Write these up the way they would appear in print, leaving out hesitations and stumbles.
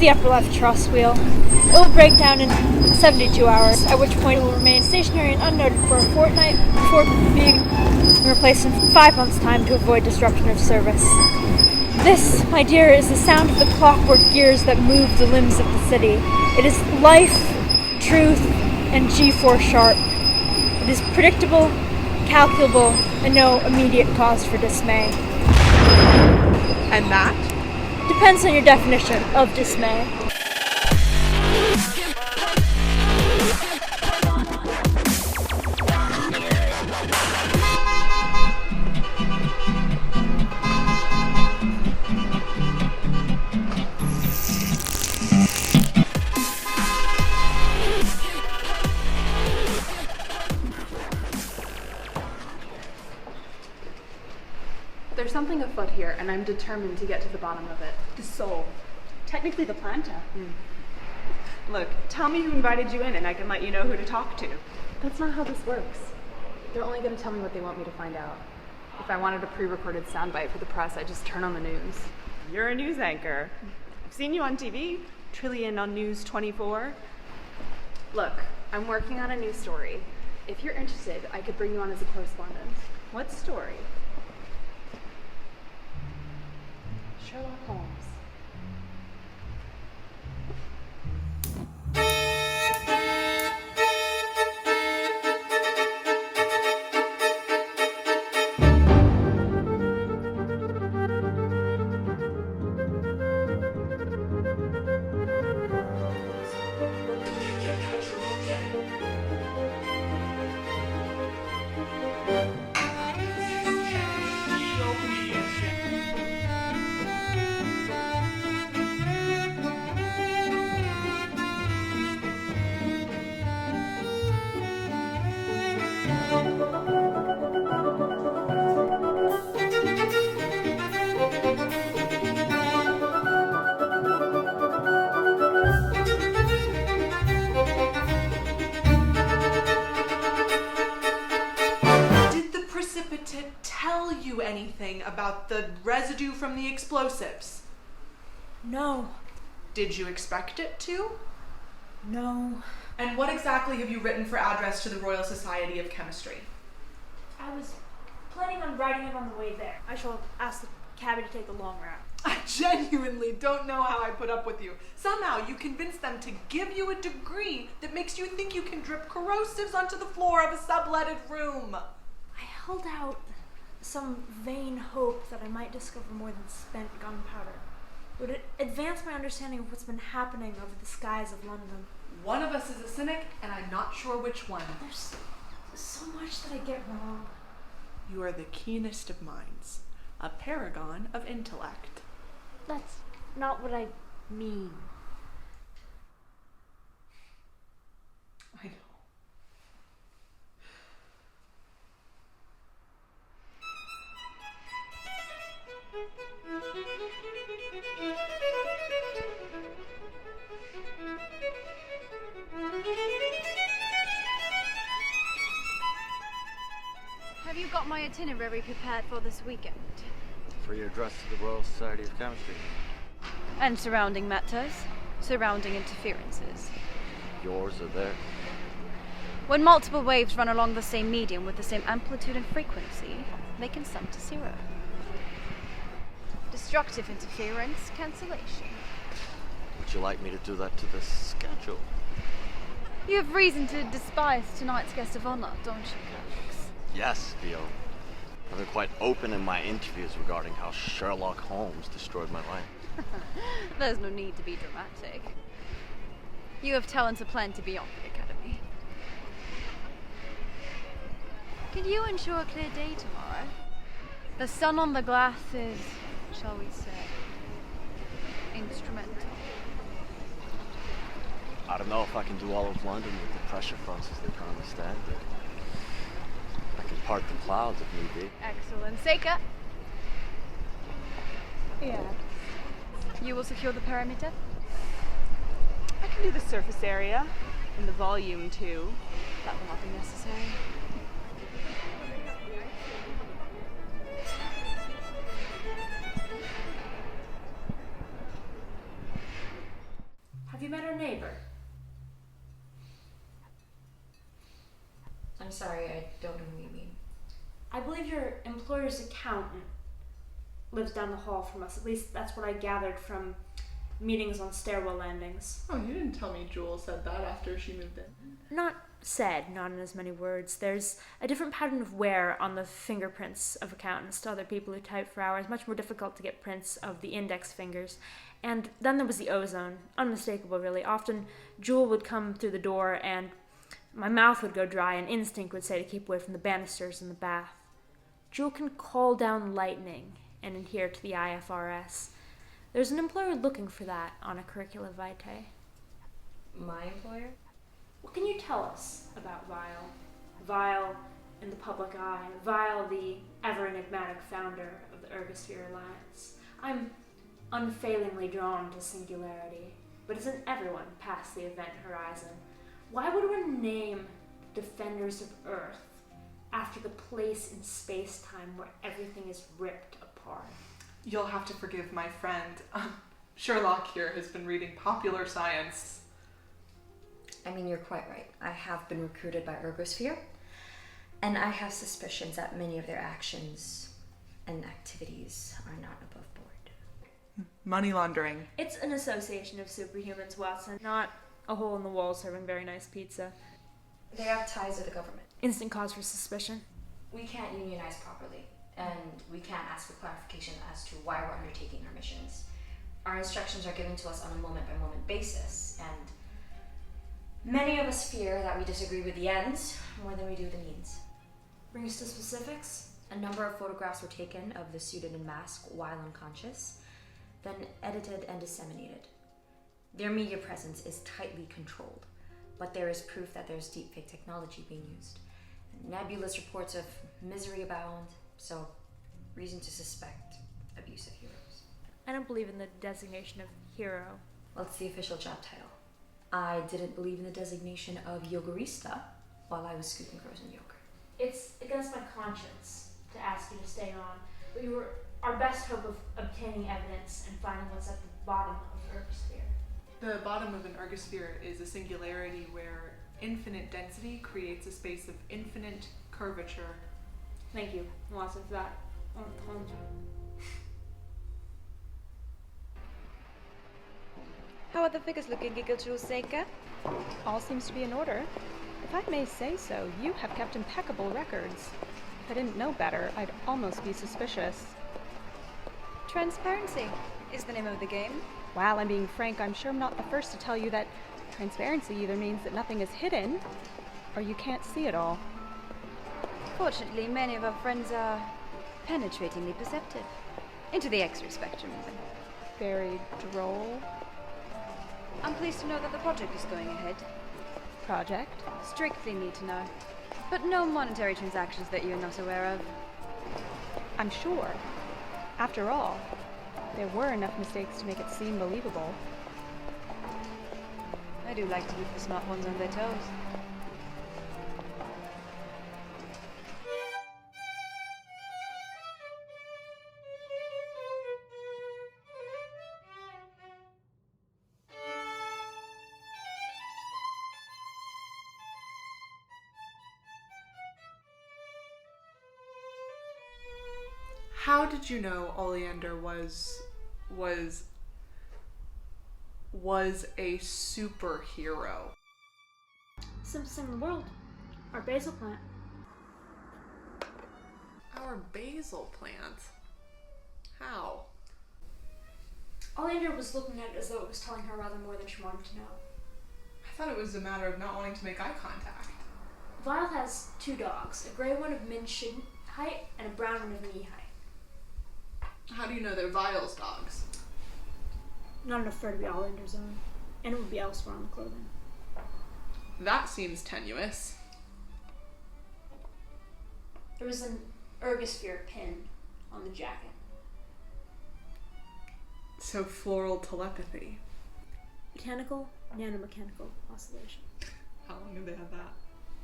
the upper left truss wheel. It will break down in 72 hours, at which point it will remain stationary and unnoted for a fortnight before being replaced in 5 months' time to avoid disruption of service. This, my dear, is the sound of the clockwork gears that move the limbs of the city. It is life, truth, and G4 sharp. It is predictable, calculable, and no immediate cause for dismay. And that? Depends on your definition of dismay. There's something afoot here, and I'm determined to get to the bottom of it. The soul. Technically the planta. Look, tell me who invited you in, and I can let you know who to talk to. That's not how this works. They're only going to tell me what they want me to find out. If I wanted a pre-recorded soundbite for the press, I'd just turn on the news. You're a news anchor. I've seen you on TV. Trillion on News 24. Look, I'm working on a new story. If you're interested, I could bring you on as a correspondent. What story? Sherlock Holmes. Tell you anything about the residue from the explosives? No. Did you expect it to? No. And what exactly have you written for address to the Royal Society of Chemistry? I was planning on writing it on the way there. I shall ask the cabbie to take the long route. I genuinely don't know how I put up with you. Somehow you convince them to give you a degree that makes you think you can drip corrosives onto the floor of a subletted room. I held out some vain hope that I might discover more than spent gunpowder. Would it advance my understanding of what's been happening over the skies of London? One of us is a cynic, and I'm not sure which one. There's so much that I get wrong. You are the keenest of minds, a paragon of intellect. That's not what I mean. I know. Have you got my itinerary prepared for this weekend? For your address to the Royal Society of Chemistry. And surrounding matters, surrounding interferences. Yours are there. When multiple waves run along the same medium with the same amplitude and frequency, they can sum to zero. Destructive interference, cancellation. Would you like me to do that to the schedule? You have reason to despise tonight's guest of honor, don't you, Alex? Yes, Theo. I've been quite open in my interviews regarding how Sherlock Holmes destroyed my life. There's no need to be dramatic. You have talents aplenty beyond the academy. Can you ensure a clear day tomorrow? The sun on the glass is, shall we say, instrumental. I don't know if I can do all of London with the pressure fronts as they currently stand. I can part the clouds if need be. Excellent. Seika, Yeah. you will secure the perimeter? I can do the surface area and the volume too. That will not be necessary. Have you met our neighbor? I'm sorry, I don't know who you mean. I believe your employer's accountant lives down the hall from us. At least that's what I gathered from meetings on stairwell landings. Oh, you didn't tell me Jewel said that after she moved in. Not said, not in as many words. There's a different pattern of wear on the fingerprints of accountants to other people who type for hours. Much more difficult to get prints of the index fingers. And then there was the ozone. Unmistakable, really. Often Jewel would come through the door and my mouth would go dry and instinct would say to keep away from the banisters in the bath. Jewel can call down lightning and adhere to the IFRS. There's an employer looking for that on a curricula vitae. My employer? What can you tell us about Vile? Vile in the public eye. Vile, the ever-enigmatic founder of the Ergosphere Alliance. I'm unfailingly drawn to singularity, but isn't everyone past the event horizon? Why would one name Defenders of Earth after the place in space-time where everything is ripped apart? You'll have to forgive my friend. Sherlock here has been reading popular science. I mean, you're quite right. I have been recruited by Ergosphere, and I have suspicions that many of their actions and activities are not above board. Money laundering. It's an association of superhumans, Watson, not a hole in the wall serving very nice pizza. They have ties to the government. Instant cause for suspicion. We can't unionize properly, and we can't ask for clarification as to why we're undertaking our missions. Our instructions are given to us on a moment-by-moment basis, and many of us fear that we disagree with the ends more than we do the means. Bring us to specifics. A number of photographs were taken of the suited and mask while unconscious, then edited and disseminated. Their media presence is tightly controlled, but there is proof that there's deepfake technology being used. Nebulous reports of misery abound, so reason to suspect abuse of heroes. I don't believe in the designation of hero. Well, it's the official job title. I didn't believe in the designation of yogurista while I was scooping frozen yogurt. It's against my conscience to ask you to stay on, but you were our best hope of obtaining evidence and finding what's at the bottom of Ergosphere. The bottom of an ergosphere is a singularity where infinite density creates a space of infinite curvature. Thank you, Watson, for that. How are the figures looking, Giggle Seika? All seems to be in order. If I may say so, you have kept impeccable records. If I didn't know better, I'd almost be suspicious. Transparency is the name of the game. While I'm being frank, I'm sure I'm not the first to tell you that transparency either means that nothing is hidden, or you can't see it all. Fortunately, many of our friends are penetratingly perceptive. Into the X-ray spectrum, even. Very droll. I'm pleased to know that the project is going ahead. Project? Strictly need to know. But no monetary transactions that you're not aware of. I'm sure. After all, there were enough mistakes to make it seem believable. I do like to keep the smart ones on their toes. How did you know Oleander was a superhero? Simplest thing in the world. Our basil plant. Our basil plant? How? Oleander was looking at it as though it was telling her rather more than she wanted to know. I thought it was a matter of not wanting to make eye contact. Vile has two dogs, a gray one of min-shin height and a brown one of knee height. How do you know they're Vile's dogs? Not enough fur to be Oleander's own, and it would be elsewhere on the clothing. That seems tenuous. There was an Ergosphere pin on the jacket. So floral telepathy. Mechanical, nanomechanical oscillation. How long have they had that?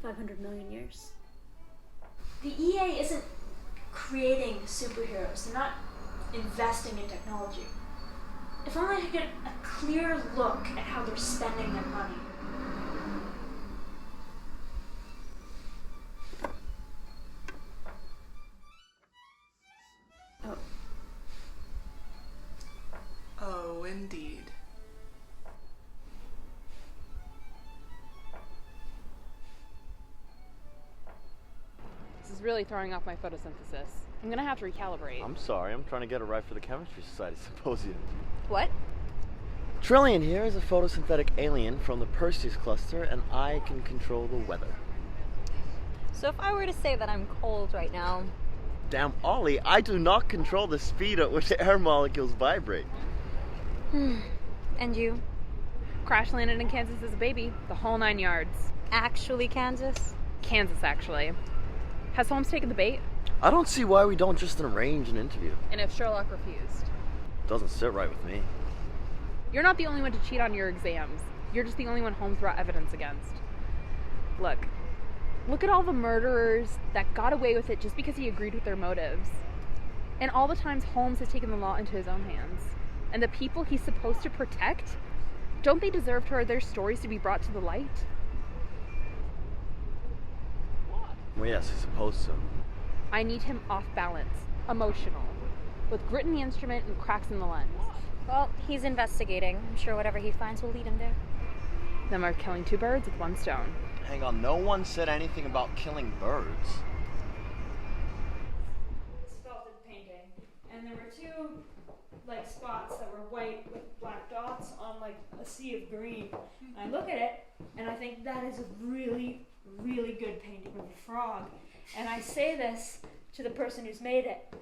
500 million years. The EA isn't creating superheroes. They're not investing in technology. If only I could get a clear look at how they're spending their money. Oh, indeed. This is really throwing off my photosynthesis. I'm gonna have to recalibrate. I'm sorry, I'm trying to get it right for the Chemistry Society Symposium. What? Trillian here is a photosynthetic alien from the Perseus cluster, and I can control the weather. So if I were to say that I'm cold right now... Damn, Ollie, I do not control the speed at which air molecules vibrate. And you? Crash landed in Kansas as a baby, the whole 9 yards. Actually Kansas? Kansas, actually. Has Holmes taken the bait? I don't see why we don't just arrange an interview. And if Sherlock refused? Doesn't sit right with me. You're not the only one to cheat on your exams. You're just the only one Holmes brought evidence against. Look at all the murderers that got away with it just because he agreed with their motives. And all the times Holmes has taken the law into his own hands. And the people he's supposed to protect, don't they deserve for their stories to be brought to the light? Well, yes, I suppose so. I need him off balance, emotional, with grit in the instrument and cracks in the lens. Well, he's investigating. I'm sure whatever he finds will lead him there. Then we're killing 2 birds with 1 stone. Hang on, no one said anything about killing birds. Sculpted painting, and there were 2 spots that were white with black dots on a sea of green. And I look at it and I think that is a really, really good painting of a frog. And I say this to the person who's made it,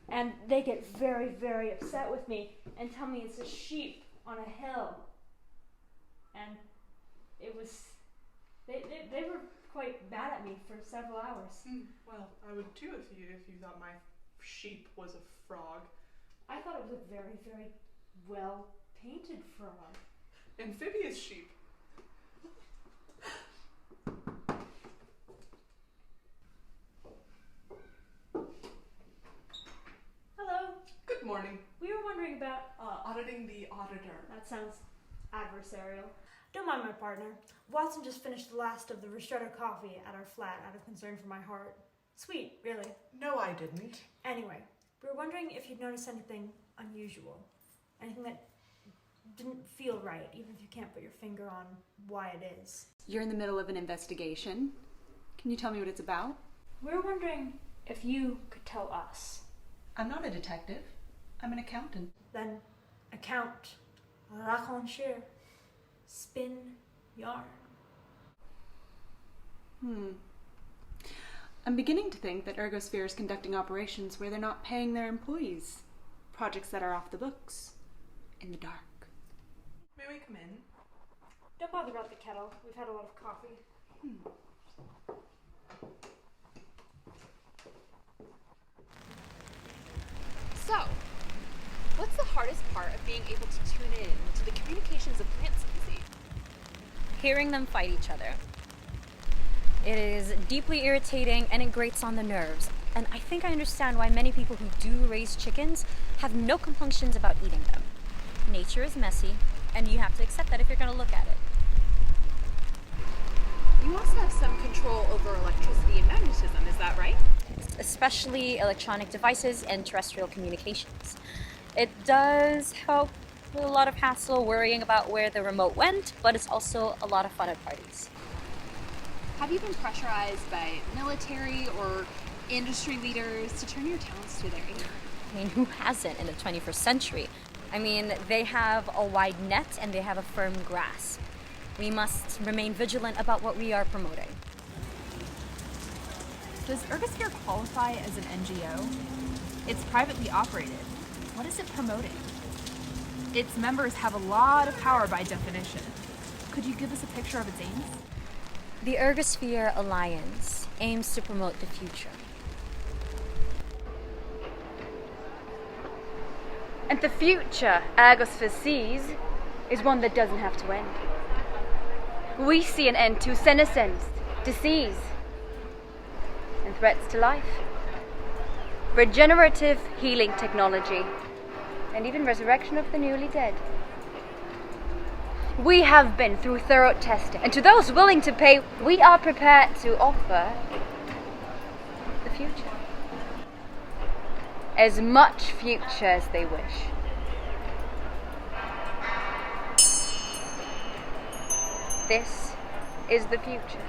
and they get very, very upset with me and tell me it's a sheep on a hill. And it was, they were quite mad at me for several hours. Well, I would too if you thought my sheep was a frog. I thought it was a very, very well painted frog. Amphibious sheep. Hello. Good morning. We were wondering about Auditing the auditor. That sounds adversarial. Don't mind my partner. Watson just finished the last of the ristretto coffee at our flat out of concern for my heart. Sweet, really. No, I didn't. Anyway, we were wondering if you'd noticed anything unusual. Anything that didn't feel right, even if you can't put your finger on why it is. You're in the middle of an investigation. Can you tell me what it's about? We were wondering if you could tell us. I'm not a detective. I'm an accountant. Then account, raconter, spin, yarn. I'm beginning to think that Ergosphere is conducting operations where they're not paying their employees. Projects that are off the books. In the dark. May we come in? Don't bother about the kettle. We've had a lot of coffee. So, what's the hardest part of being able to tune in to the communications of plant species? Hearing them fight each other. It is deeply irritating and it grates on the nerves. And I think I understand why many people who do raise chickens have no compunctions about eating them. Nature is messy, and you have to accept that if you're going to look at it. You also have some control over electricity and magnetism, is that right? Especially electronic devices and terrestrial communications. It does help with a lot of hassle worrying about where the remote went, but it's also a lot of fun at parties. Have you been pressurized by military or industry leaders to turn your talents to their aid? I mean, who hasn't in the 21st century? I mean, they have a wide net and they have a firm grasp. We must remain vigilant about what we are promoting. Does Ergosphere qualify as an NGO? It's privately operated. What is it promoting? Its members have a lot of power by definition. Could you give us a picture of its aims? The Ergosphere Alliance aims to promote the future. And the future Ergosphere sees is one that doesn't have to end. We see an end to senescence, disease, and threats to life. Regenerative healing technology and even resurrection of the newly dead. We have been through thorough testing, and to those willing to pay, we are prepared to offer the future. As much future as they wish. This is the future.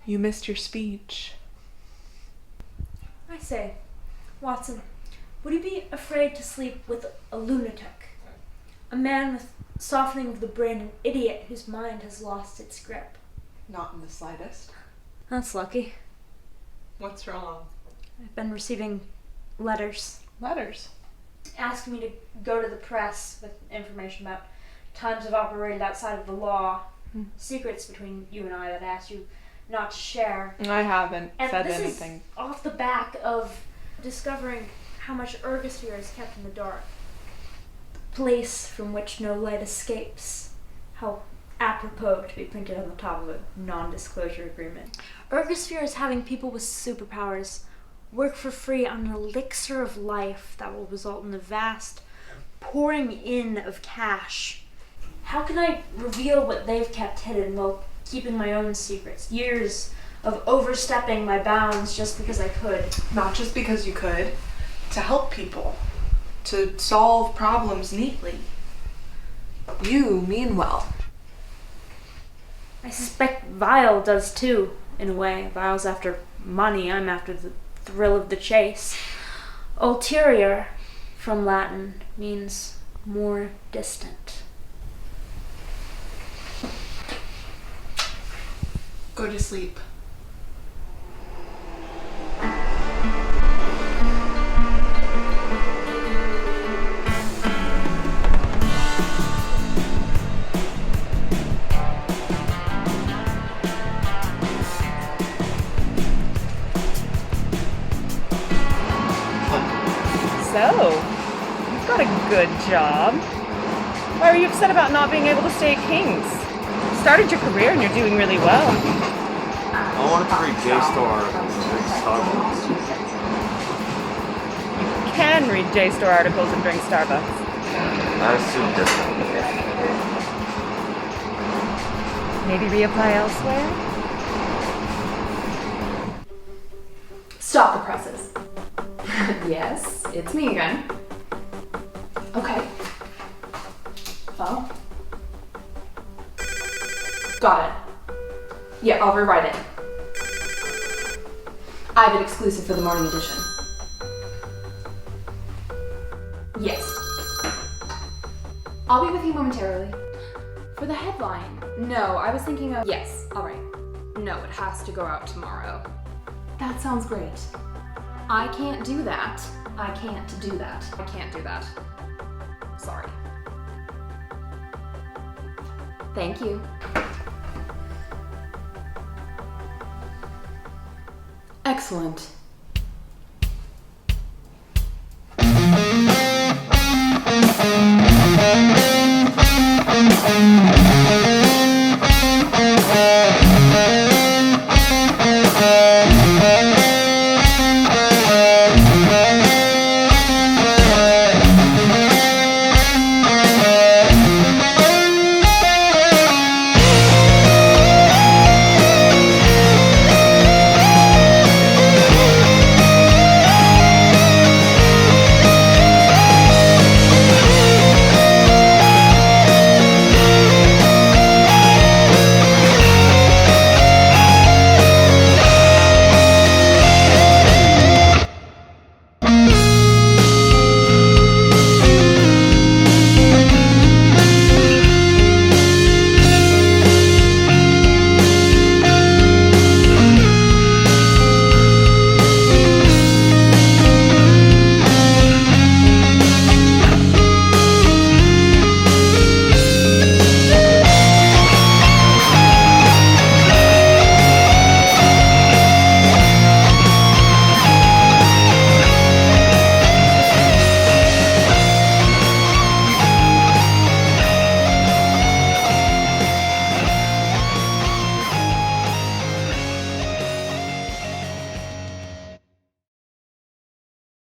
You missed your speech. I say, Watson, would you be afraid to sleep with a lunatic? A man with softening of the brain, an idiot whose mind has lost its grip. Not in the slightest. That's lucky. What's wrong? I've been receiving letters Letters. asking me to go to the press with information about times I've operated outside of the law, secrets between you and I that I asked you not to share. I haven't And said this anything. is off the back of discovering how much Ergosphere is kept in the dark. The place from which no light escapes. How apropos to be printed on the top of a non-disclosure agreement. Ergosphere is having people with superpowers work for free on an elixir of life that will result in a vast pouring in of cash. How can I reveal what they've kept hidden while keeping my own secrets? Years of overstepping my bounds just because I could. Not just because you could. To help people. To solve problems neatly. You mean well. I suspect Vile does too, in a way. Vile's after money, I'm after the thrill of the chase. Ulterior, from Latin, means more distant. Go to sleep. So, you've got a good job. Why were you upset about not being able to stay at King's? You started your career and you're doing really well. I wanted to read JSTOR articles and drink Starbucks. You can read JSTOR articles and drink Starbucks. I assume different. Maybe reapply elsewhere? Stop the presses. Yes, it's me again. Okay. Oh. Got it. Yeah, I'll rewrite it. I have it exclusive for the morning edition. Yes. I'll be with you momentarily. For the headline. No, I was thinking of... Yes, alright. No, it has to go out tomorrow. That sounds great. I can't do that. I can't do that. I can't do that. Sorry. Thank you. Excellent.